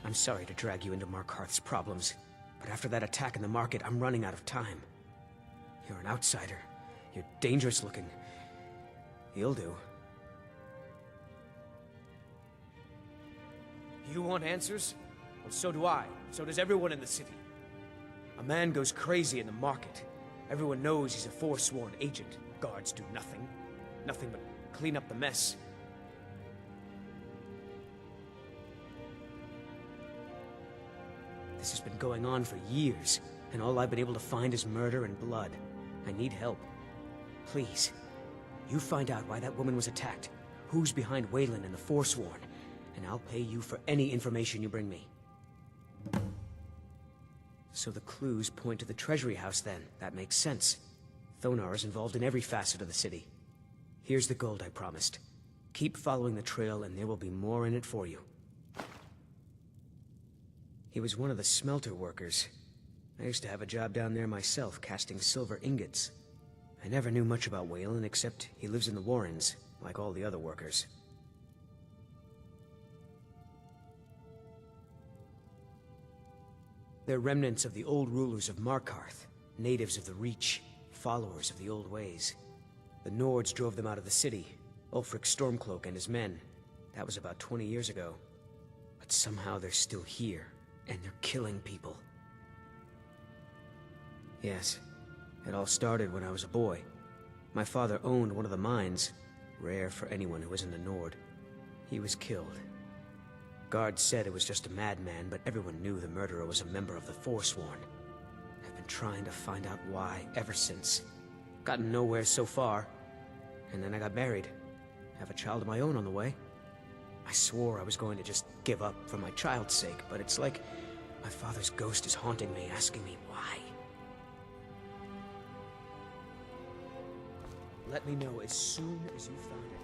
I'm sorry to drag you into Markarth's problems, but after that attack in the market, I'm running out of time. You're an outsider. You're dangerous looking. You'll do. You want answers? Well, so do I. So does everyone in the city. A man goes crazy in the market. Everyone knows he's a forsworn agent. Guards do nothing. Nothing but clean up the mess. This has been going on for years, and all I've been able to find is murder and blood. I need help. Please, you find out why that woman was attacked, who's behind Wayland and the Forsworn, and I'll pay you for any information you bring me. So the clues point to the Treasury House then. That makes sense. Thonar is involved in every facet of the city. Here's the gold I promised. Keep following the trail and there will be more in it for you. He was one of the smelter workers. I used to have a job down there myself, casting silver ingots. I never knew much about Wayland except he lives in the Warrens, like all the other workers. They're remnants of the old rulers of Markarth, natives of the Reach, followers of the old ways. The Nords drove them out of the city, Ulfric Stormcloak and his men. That was about 20 years ago. But somehow they're still here, and they're killing people. Yes, it all started when I was a boy. My father owned one of the mines, rare for anyone who isn't a Nord. He was killed. Guards said it was just a madman, but everyone knew the murderer was a member of the Forsworn. I've been trying to find out why ever since. Gotten nowhere so far. And then I got married. Have a child of my own on the way. I swore I was going to just give up for my child's sake, but it's like my father's ghost is haunting me, asking me why. Let me know as soon as you find it.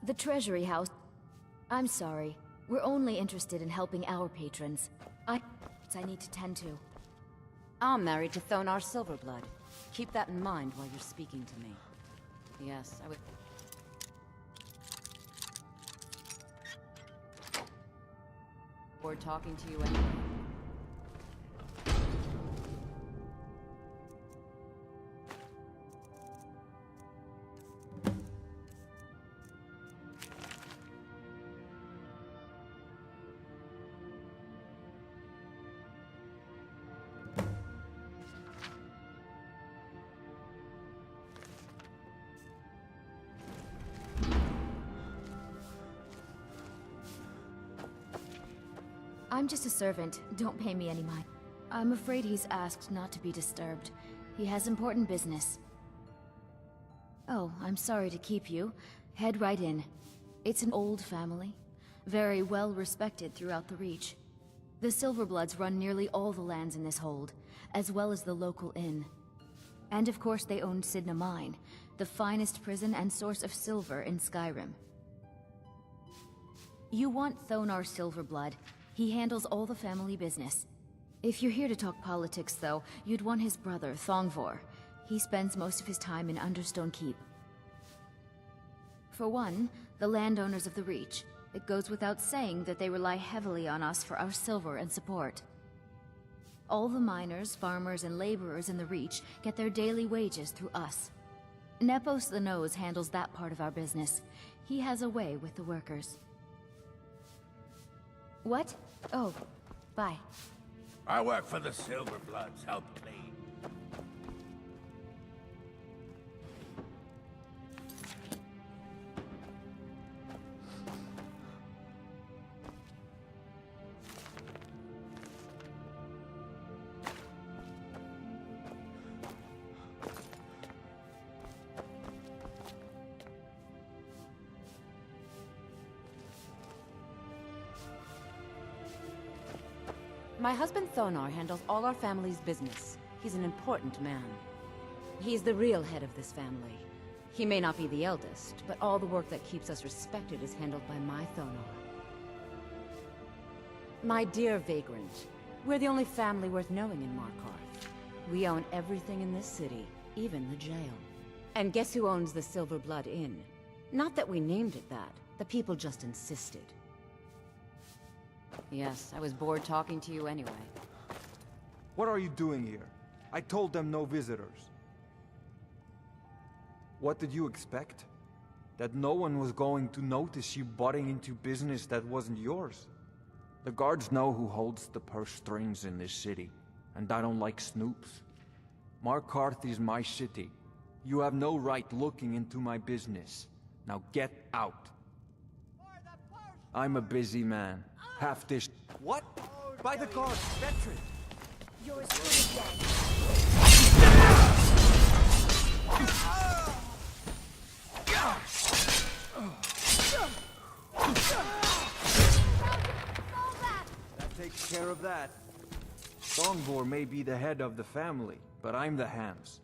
The Treasury House. I'm sorry. We're only interested in helping our patrons. I need to tend to. I'm married to Thonar Silverblood. Keep that in mind while you're speaking to me. Yes, I would... Or talking to you anyway. I'm just a servant. Don't pay me any mind. I'm afraid he's asked not to be disturbed. He has important business. Oh, I'm sorry to keep you. Head right in. It's an old family. Very well respected throughout the Reach. The Silverbloods run nearly all the lands in this hold, as well as the local inn. And of course they own Sidna Mine, the finest prison and source of silver in Skyrim. You want Thonar Silverblood. He handles all the family business. If you're here to talk politics, though, you'd want his brother, Thongvor. He spends most of his time in Understone Keep. For one, the landowners of the Reach. It goes without saying that they rely heavily on us for our silver and support. All the miners, farmers, and laborers in the Reach get their daily wages through us. Nepos the Nose handles that part of our business. He has a way with the workers. What? Oh, bye. I work for the Silverbloods, help clean. My husband Thonar handles all our family's business. He's an important man. He's the real head of this family. He may not be the eldest, but all the work that keeps us respected is handled by my Thonar. My dear Vagrant, we're the only family worth knowing in Markarth. We own everything in this city, even the jail. And guess who owns the Silver Blood Inn? Not that we named it that. The people just insisted. Yes, I was bored talking to you anyway. What are you doing here? I told them no visitors. What did you expect? That no one was going to notice you butting into business that wasn't yours? The guards know who holds the purse strings in this city, and I don't like snoops. Markarth is my city. You have no right looking into my business. Now get out. I'm a busy man. Half this— What? By the guards, veteran! You're as good as dead. That takes care of that. Songbor may be the head of the family, but I'm the hands.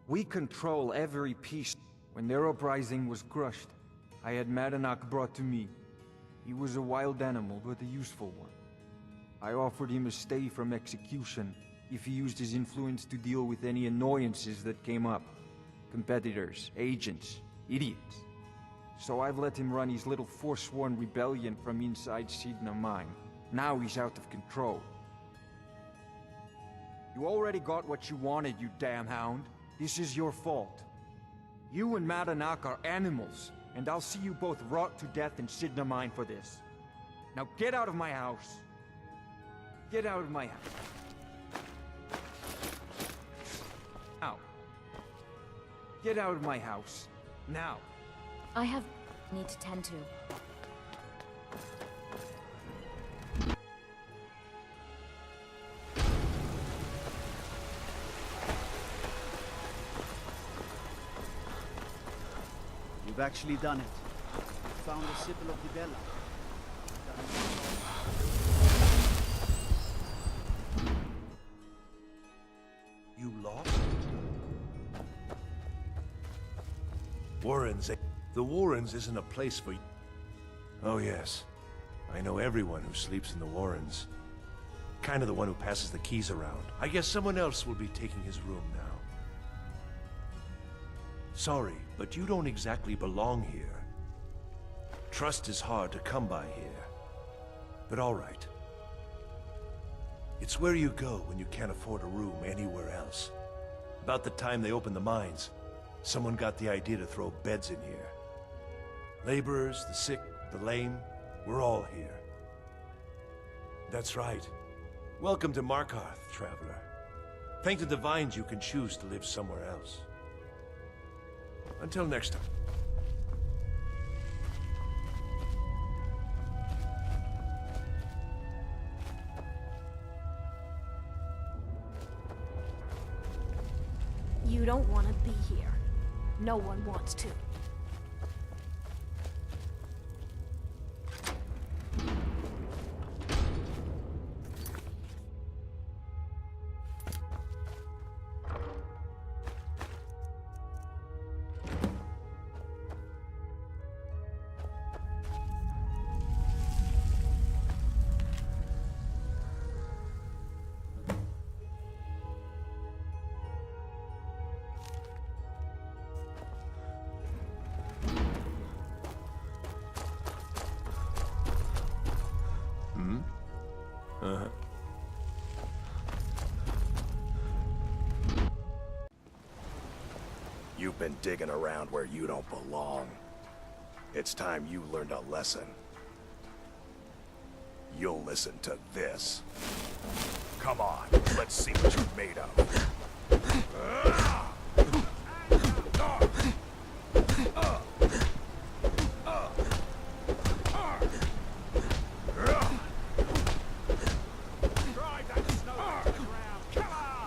We control every piece. When their uprising was crushed, I had Madanak brought to me. He was a wild animal, but a useful one. I offered him a stay from execution if he used his influence to deal with any annoyances that came up. Competitors, agents, idiots. So I've let him run his little forsworn rebellion from inside Sidna Mine. Now he's out of control. You already got what you wanted, you damn hound. This is your fault. You and Madanak are animals, and I'll see you both rot to death in Sidna Mine for this. Now get out of my house. Get out of my house. Now. Get out of my house. Now. I have need to tend to. You've actually done it. Found the Sibyl of Dibella. You lost? Warrens. The Warrens isn't a place for you. Oh yes. I know everyone who sleeps in the Warrens. Kind of the one who passes the keys around. I guess someone else will be taking his room now. Sorry, but you don't exactly belong here. Trust is hard to come by here. But all right. It's where you go when you can't afford a room anywhere else. About the time they opened the mines, someone got the idea to throw beds in here. Laborers, the sick, the lame, we're all here. That's right. Welcome to Markarth, traveler. Thank the Divines you can choose to live somewhere else. Until next time. You don't want to be here. No one wants to. You've been digging around where you don't belong. It's time you learned a lesson. You'll listen to this. Come on, let's see what you're made of. Try that snow to the ground. Come on!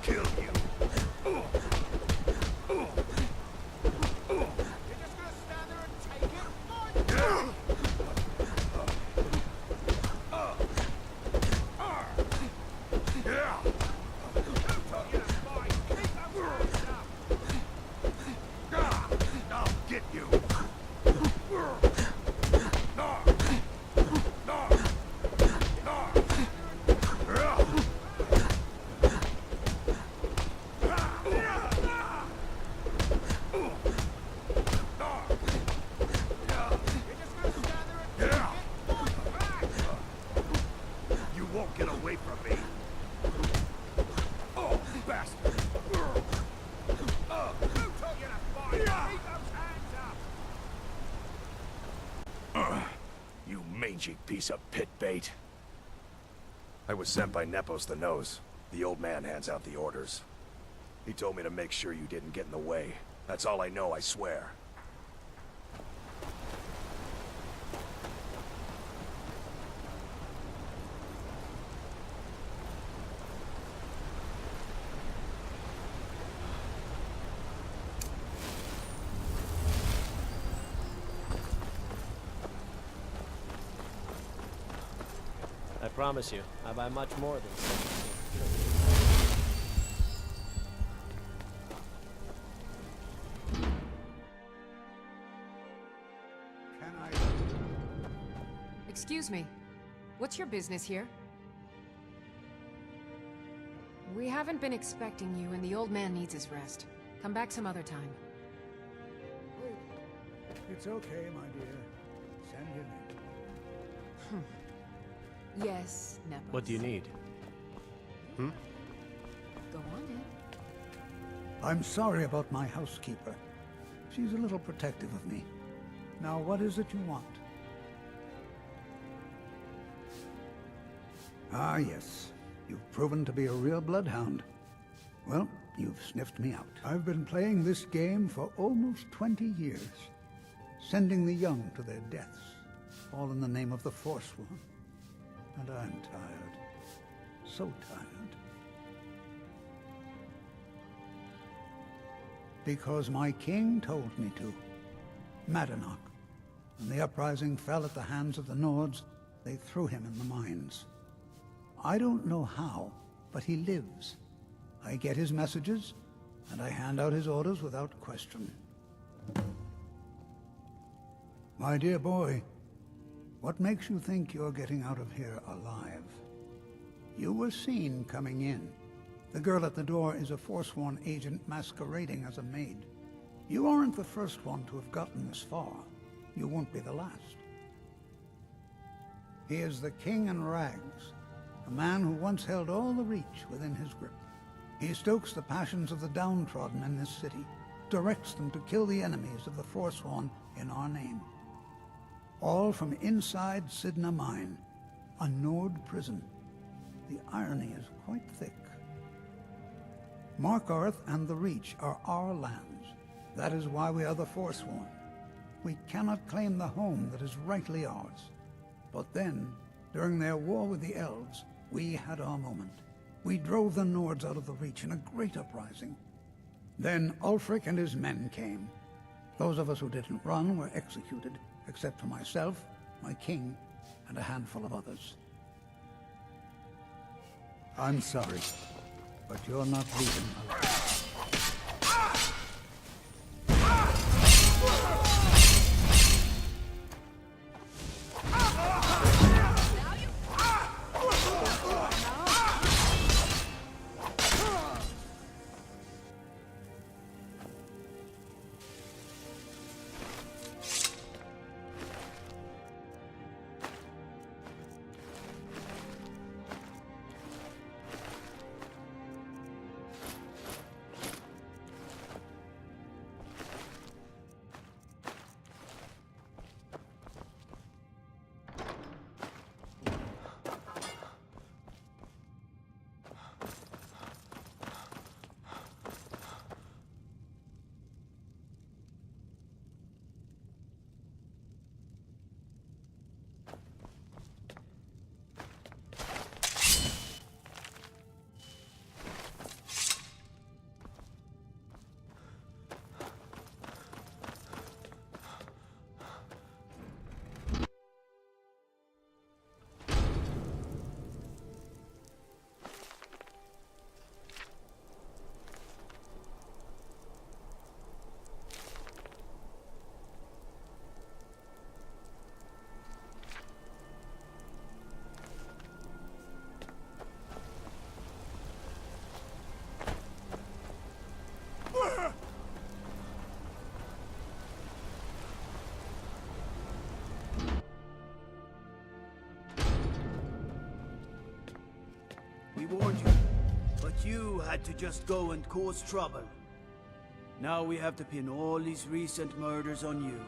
kill you. I'll get you. You won't get away from me. Oh, bastard! You mangy piece of pit bait. I was sent by Nepos the Nose. The old man hands out the orders. He told me to make sure you didn't get in the way. That's all I know, I swear. I promise you, I buy much more than Can I... Excuse me. What's your business here? We haven't been expecting you, and the old man needs his rest. Come back some other time. It's okay, my dear. Send him in. Yes, Nepos. What do you need? Go on in. I'm sorry about my housekeeper. She's a little protective of me. Now, what is it you want? Ah, yes. You've proven to be a real bloodhound. Well, you've sniffed me out. I've been playing this game for almost 20 years, sending the young to their deaths, all in the name of the Forsworn. And I'm tired. So tired. Because my king told me to. Madanach. When the uprising fell at the hands of the Nords, they threw him in the mines. I don't know how, but he lives. I get his messages, and I hand out his orders without question. My dear boy, what makes you think you're getting out of here alive? You were seen coming in. The girl at the door is a Forsworn agent masquerading as a maid. You aren't the first one to have gotten this far. You won't be the last. He is the King in Rags, a man who once held all the Reach within his grip. He stokes the passions of the downtrodden in this city, directs them to kill the enemies of the Forsworn in our name. All from inside Sidna Mine, a Nord prison. The irony is quite thick. Markarth and the Reach are our lands. That is why we are the Forsworn. We cannot claim the home that is rightly ours. But then, during their war with the Elves, we had our moment. We drove the Nords out of the Reach in a great uprising. Then Ulfric and his men came. Those of us who didn't run were executed, except for myself, my king, and a handful of others. I'm sorry, but you're not leaving alive. warned you. But you had to just go and cause trouble. Now we have to pin all these recent murders on you.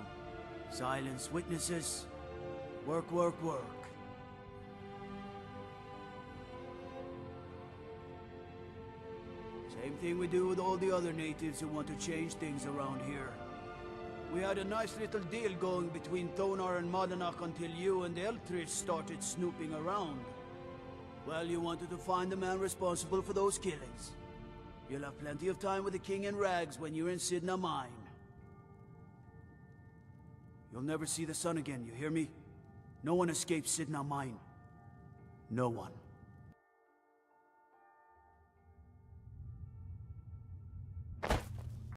Silence witnesses. Work, work, work. Same thing we do with all the other natives who want to change things around here. We had a nice little deal going between Thonar and Madanach until you and Eltrish started snooping around. Well, you wanted to find the man responsible for those killings. You'll have plenty of time with the King in rags when you're in Sidna Mine. You'll never see the sun again, you hear me? No one escapes Sidna Mine. No one.